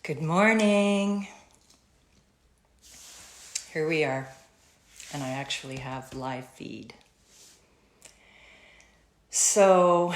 Good morning. Here we are, and I actually have live feed. So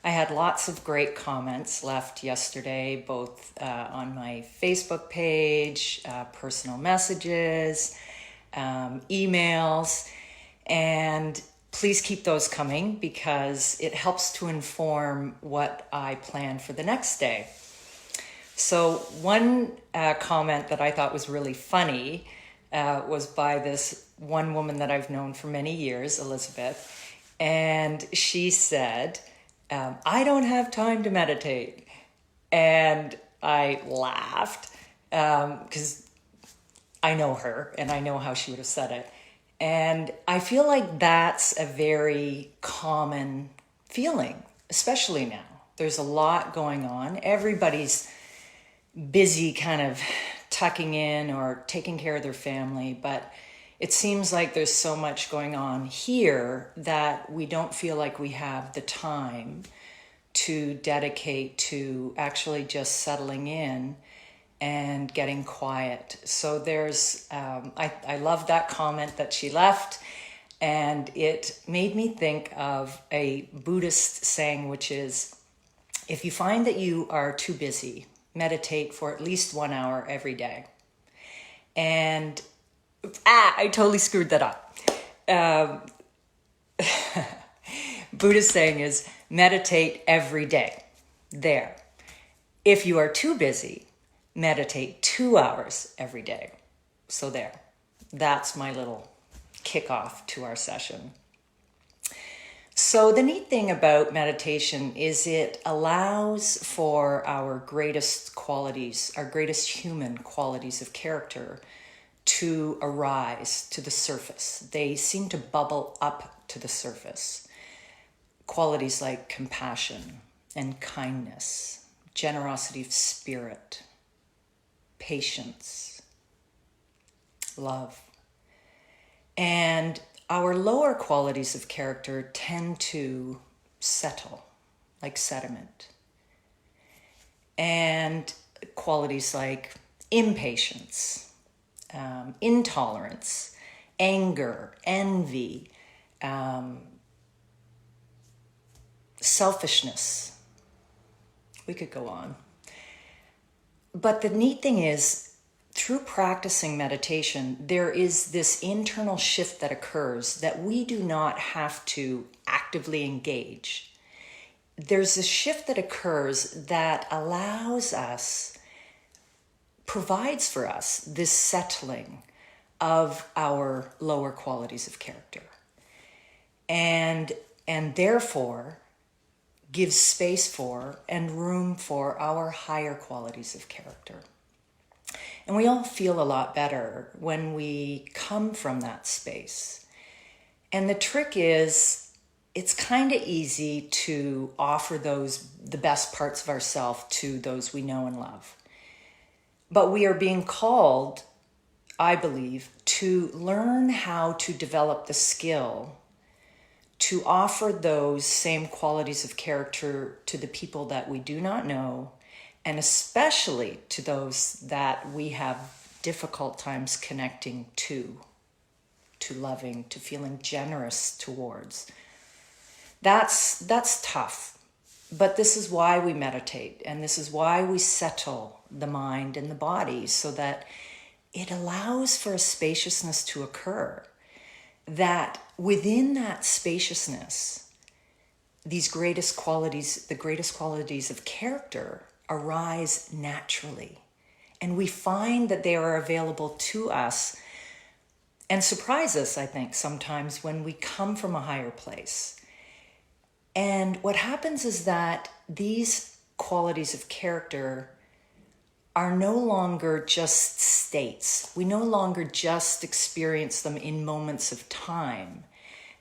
I had lots of great comments left yesterday, both on my Facebook page, personal messages, emails, and please keep those coming because it helps to inform what I plan for the next day. So one comment that I thought was really funny was by this one woman that I've known for many years, Elizabeth, and she said, I don't have time to meditate. And I laughed because I know her and I know how she would have said it. And I feel like that's a very common feeling, especially now. There's a lot going on. Everybody's busy kind of tucking in or taking care of their family, but it seems like there's so much going on here that we don't feel like we have the time to dedicate to actually just settling in and getting quiet. So there's, I love that comment that she left, and it made me think of a Buddhist saying, which is, if you find that you are too busy, meditate for at least 1 hour every day. And, I totally screwed that up. Buddhist saying is meditate every day. There. If you are too busy, meditate 2 hours every day. So there. That's my little kickoff to our session. So the neat thing about meditation is it allows for our greatest qualities, our greatest human qualities of character to arise to the surface. They seem to bubble up to the surface. Qualities like compassion and kindness, generosity of spirit, patience, love. And our lower qualities of character tend to settle like sediment. And qualities like impatience, intolerance, anger, envy, selfishness. We could go on. But the neat thing is, through practicing meditation, there is this internal shift that occurs that we do not have to actively engage. There's a shift that occurs that allows us, provides for us this settling of our lower qualities of character. And therefore gives space for and room for our higher qualities of character. And we all feel a lot better when we come from that space. And the trick is, it's kind of easy to offer the best parts of ourselves to those we know and love. But we are being called, I believe, to learn how to develop the skill to offer those same qualities of character to the people that we do not know, and especially to those that we have difficult times connecting to loving, to feeling generous towards. That's tough, but this is why we meditate, and this is why we settle the mind and the body, so that it allows for a spaciousness to occur, that within that spaciousness, the greatest qualities of character arise naturally. And we find that they are available to us and surprise us, I think, sometimes when we come from a higher place. And what happens is that these qualities of character are no longer just states. We no longer just experience them in moments of time.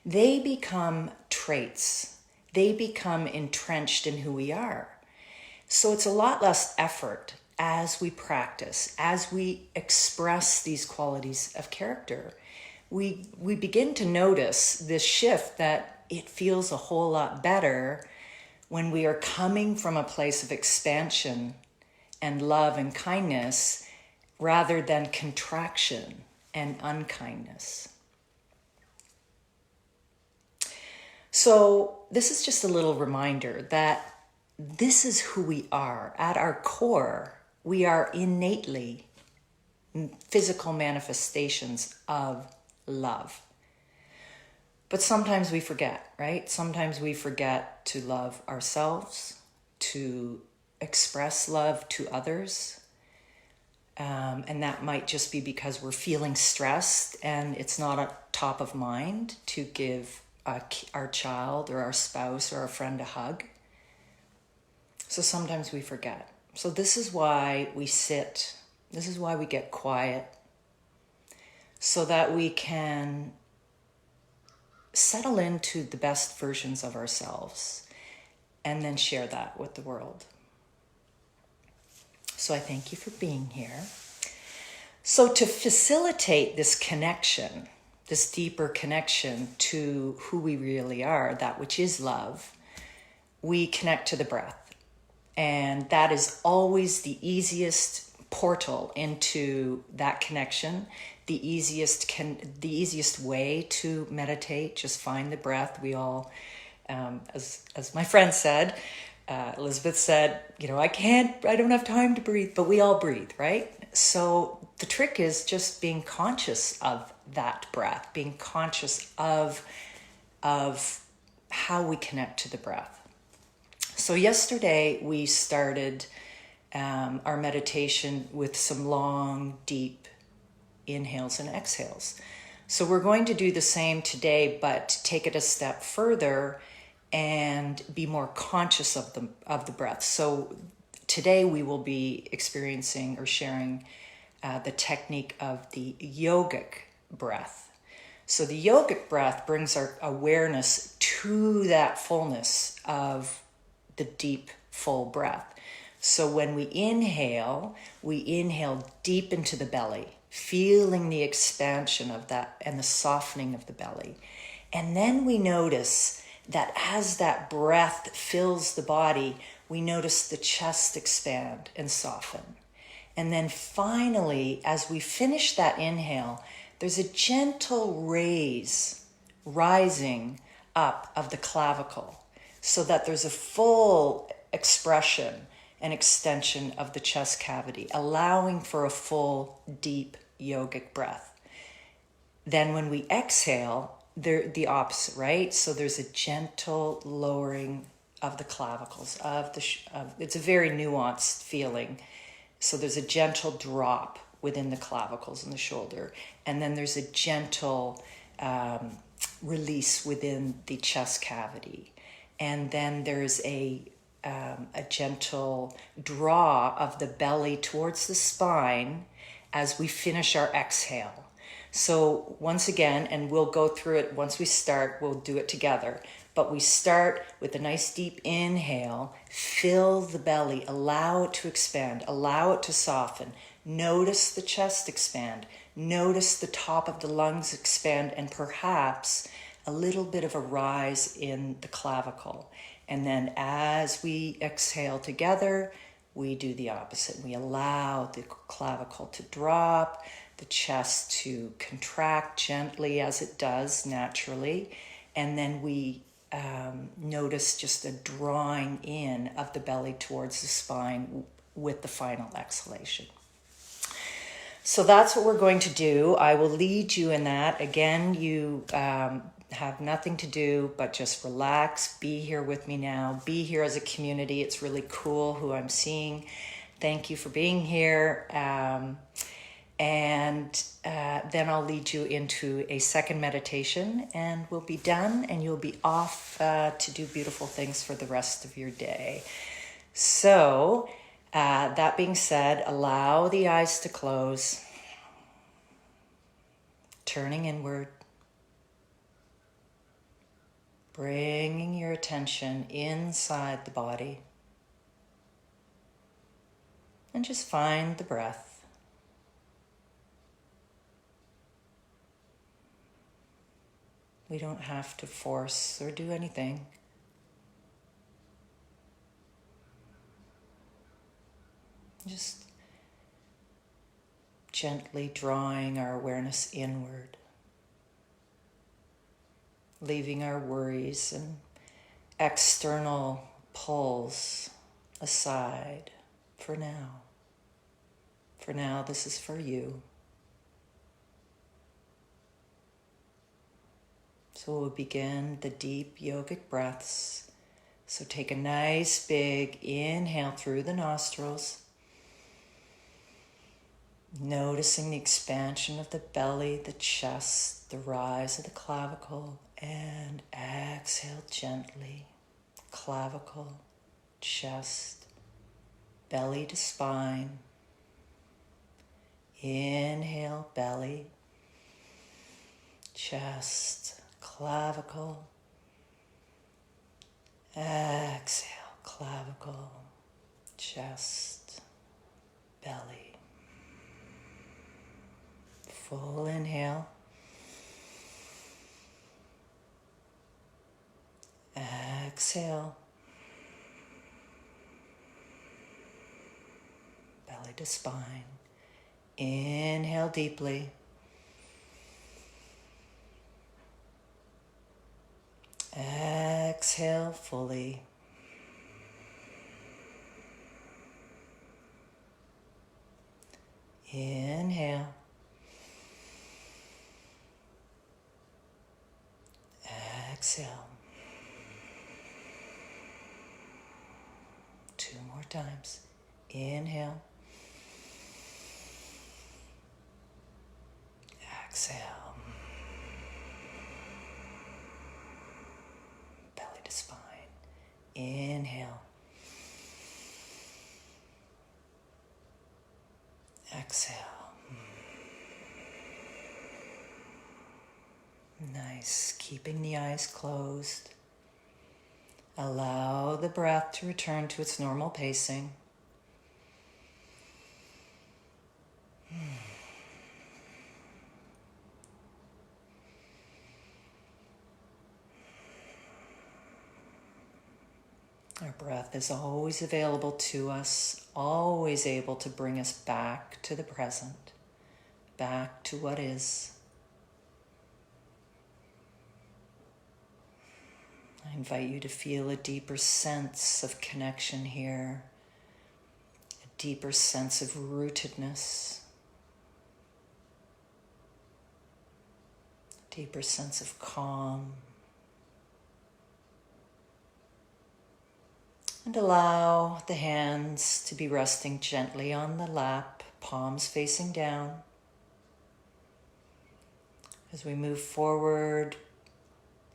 They become traits. They become entrenched in who we are. So it's a lot less effort as we practice, as we express these qualities of character. We begin to notice this shift that it feels a whole lot better when we are coming from a place of expansion and love and kindness rather than contraction and unkindness. So this is just a little reminder that this is who we are. At our core, we are innately physical manifestations of love. But sometimes we forget, right? Sometimes we forget to love ourselves, to express love to others. And that might just be because we're feeling stressed and it's not a top of mind to give our child or our spouse or our friend a hug. So sometimes we forget. So this is why we sit. This is why we get quiet. So that we can settle into the best versions of ourselves and then share that with the world. So I thank you for being here. So to facilitate this connection, this deeper connection to who we really are, that which is love, we connect to the breath. And that is always the easiest portal into that connection, the easiest way to meditate. Just find the breath. We all, as my friend said, Elizabeth said, I don't have time to breathe, but we all breathe, right? So the trick is just being conscious of that breath, being conscious of how we connect to the breath. So yesterday we started our meditation with some long, deep inhales and exhales. So we're going to do the same today, but take it a step further and be more conscious of the breath. So today we will be experiencing or sharing the technique of the yogic breath. So the yogic breath brings our awareness to that fullness of the deep, full breath. So when we inhale deep into the belly, feeling the expansion of that and the softening of the belly. And then we notice that as that breath fills the body, we notice the chest expand and soften. And then finally, as we finish that inhale, there's a gentle rising up of the clavicle so that there's a full expression and extension of the chest cavity, allowing for a full, deep yogic breath. Then when we exhale, the opposite, right? So there's a gentle lowering of the clavicles, it's a very nuanced feeling. So there's a gentle drop within the clavicles and the shoulder. And then there's a gentle release within the chest cavity. And then there's a gentle draw of the belly towards the spine as we finish our exhale. So once again, and we'll go through it once we start, we'll do it together. But we start with a nice deep inhale, fill the belly, allow it to expand, allow it to soften. Notice the chest expand, notice the top of the lungs expand, and perhaps a little bit of a rise in the clavicle. And then as we exhale together, we do the opposite. We allow the clavicle to drop, the chest to contract gently as it does naturally. And then we notice just a drawing in of the belly towards the spine with the final exhalation. So that's what we're going to do. I will lead you in that. Again, you have nothing to do but just relax, be here with me now, be here as a community. It's really cool who I'm seeing. Thank you for being here. And then I'll lead you into a second meditation and we'll be done and you'll be off to do beautiful things for the rest of your day. So that being said, allow the eyes to close, turning inward, bringing your attention inside the body, and just find the breath. We don't have to force or do anything. Just gently drawing our awareness inward, leaving our worries and external pulls aside for now. For now, this is for you. So we'll begin the deep yogic breaths. So take a nice big inhale through the nostrils, noticing the expansion of the belly, the chest, the rise of the clavicle, and exhale gently. Clavicle, chest, belly to spine. Inhale, belly, chest, clavicle. Exhale, clavicle, chest, belly. Full inhale. Exhale. Belly to spine. Inhale deeply. Exhale fully. Inhale. Exhale. 2 more times. Inhale. Exhale. Belly to spine. Inhale. Exhale. Nice. Keeping the eyes closed. Allow the breath to return to its normal pacing. Our breath is always available to us, always able to bring us back to the present, back to what is. I invite you to feel a deeper sense of connection here, a deeper sense of rootedness, a deeper sense of calm. And allow the hands to be resting gently on the lap, palms facing down. As we move forward,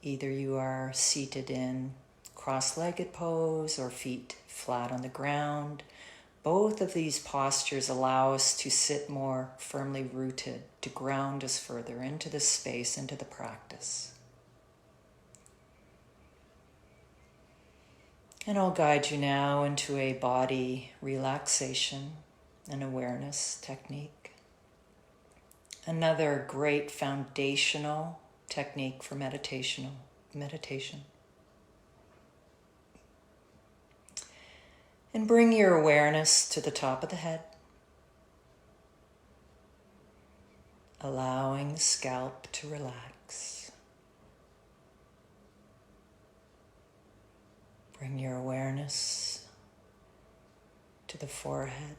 either you are seated in cross-legged pose or feet flat on the ground. Both of these postures allow us to sit more firmly rooted, to ground us further into the space, into the practice. And I'll guide you now into a body relaxation and awareness technique. Another great foundational technique for meditation. And bring your awareness to the top of the head, allowing the scalp to relax. Bring your awareness to the forehead,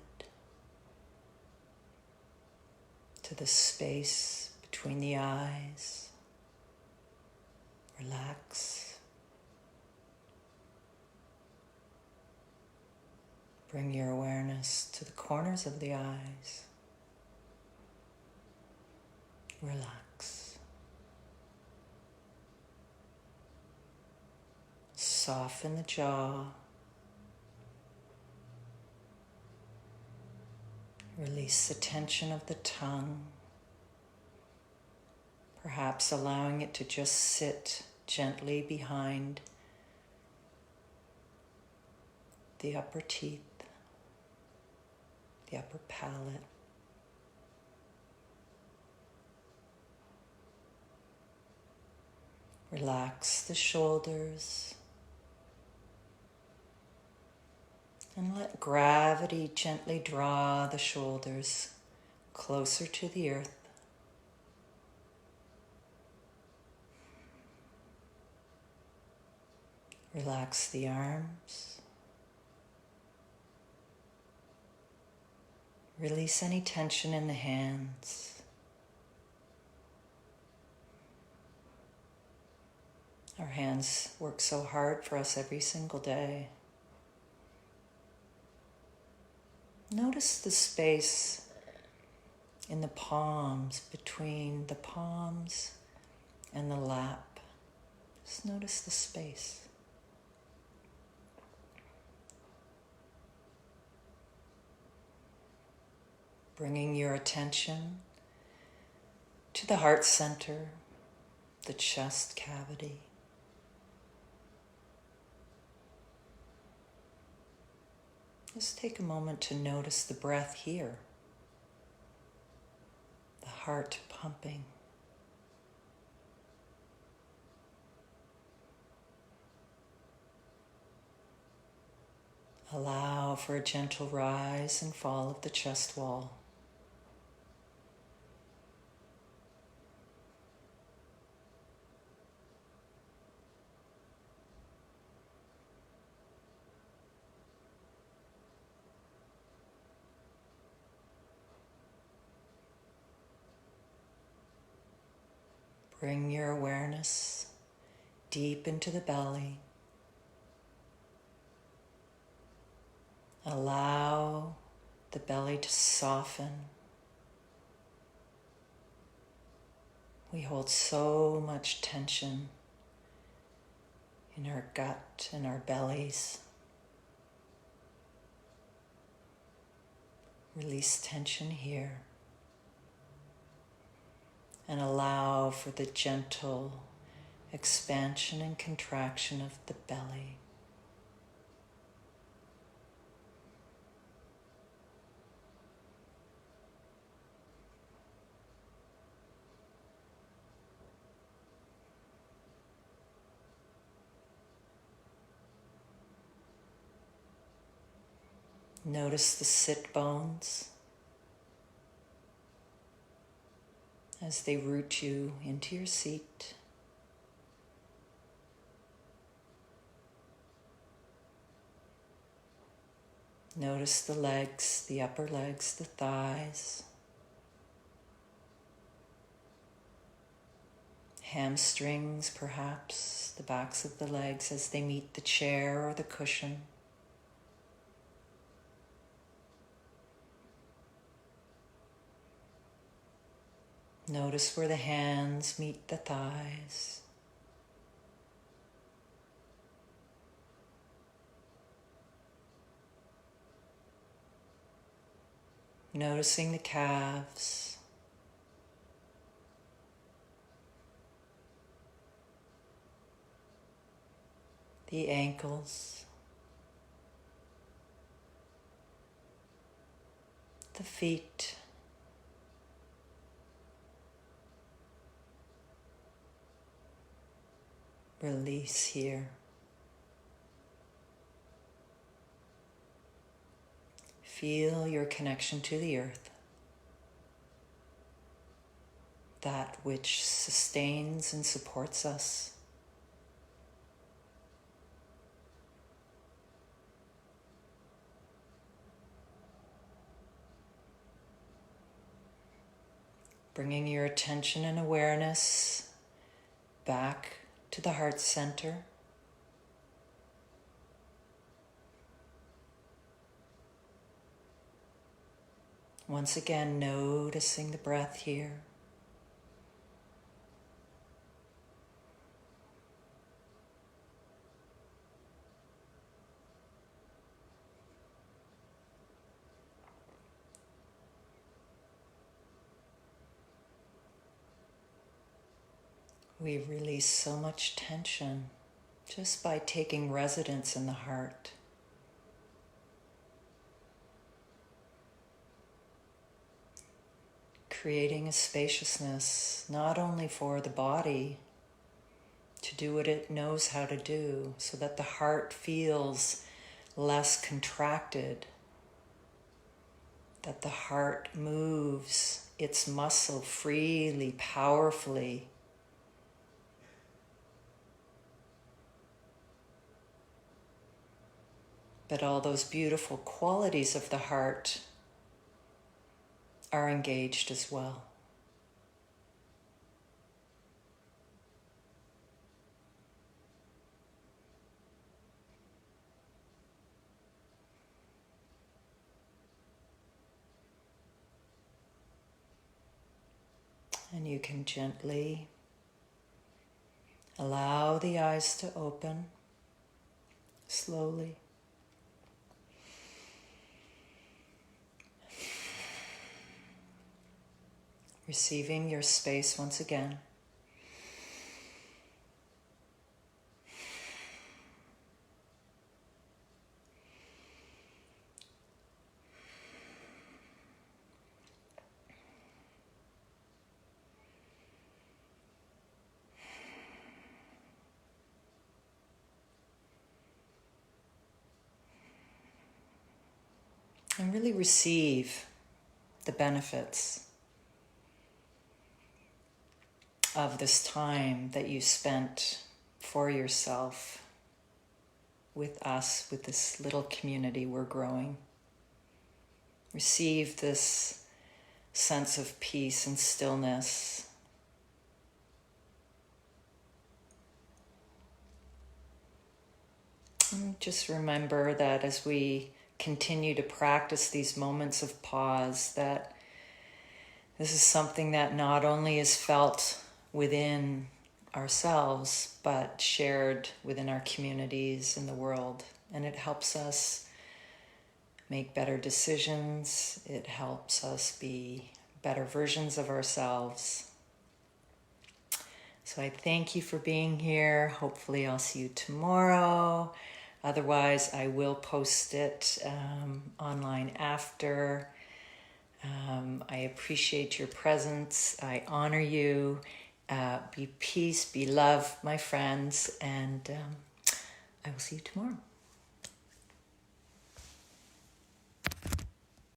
to the space between the eyes. Relax. Bring your awareness to the corners of the eyes. Relax. Soften the jaw. Release the tension of the tongue, perhaps allowing it to just sit gently behind the upper teeth, the upper palate. Relax the shoulders And let gravity gently draw the shoulders closer to the earth. Relax the arms. Release any tension in the hands. Our hands work so hard for us every single day. Notice the space in the palms, between the palms and the lap. Just notice the space. Bringing your attention to the heart center, the chest cavity. Just take a moment to notice the breath here, the heart pumping. Allow for a gentle rise and fall of the chest wall. Bring your awareness deep into the belly. Allow the belly to soften. We hold so much tension in our gut and our bellies. Release tension here. And allow for the gentle expansion and contraction of the belly. Notice the sit bones as they root you into your seat. Notice the legs, the upper legs, the thighs, hamstrings perhaps, the backs of the legs as they meet the chair or the cushion. Notice where the hands meet the thighs. Noticing the calves. The ankles. The feet. Release here. Feel your connection to the earth, that which sustains and supports us. Bringing your attention and awareness back to the heart center. Once again, noticing the breath here. We release so much tension just by taking residence in the heart. Creating a spaciousness not only for the body to do what it knows how to do, so that the heart feels less contracted, that the heart moves its muscle freely, powerfully. But all those beautiful qualities of the heart are engaged as well. And you can gently allow the eyes to open slowly. Receiving your space once again. And really receive the benefits of this time that you spent for yourself with us, with this little community we're growing. Receive this sense of peace and stillness. And just remember that as we continue to practice these moments of pause, that this is something that not only is felt within ourselves, but shared within our communities in the world. And it helps us make better decisions. It helps us be better versions of ourselves. So I thank you for being here. Hopefully I'll see you tomorrow. Otherwise, I will post it online after. I appreciate your presence. I honor you. Be peace, be love, my friends, and I will see you tomorrow.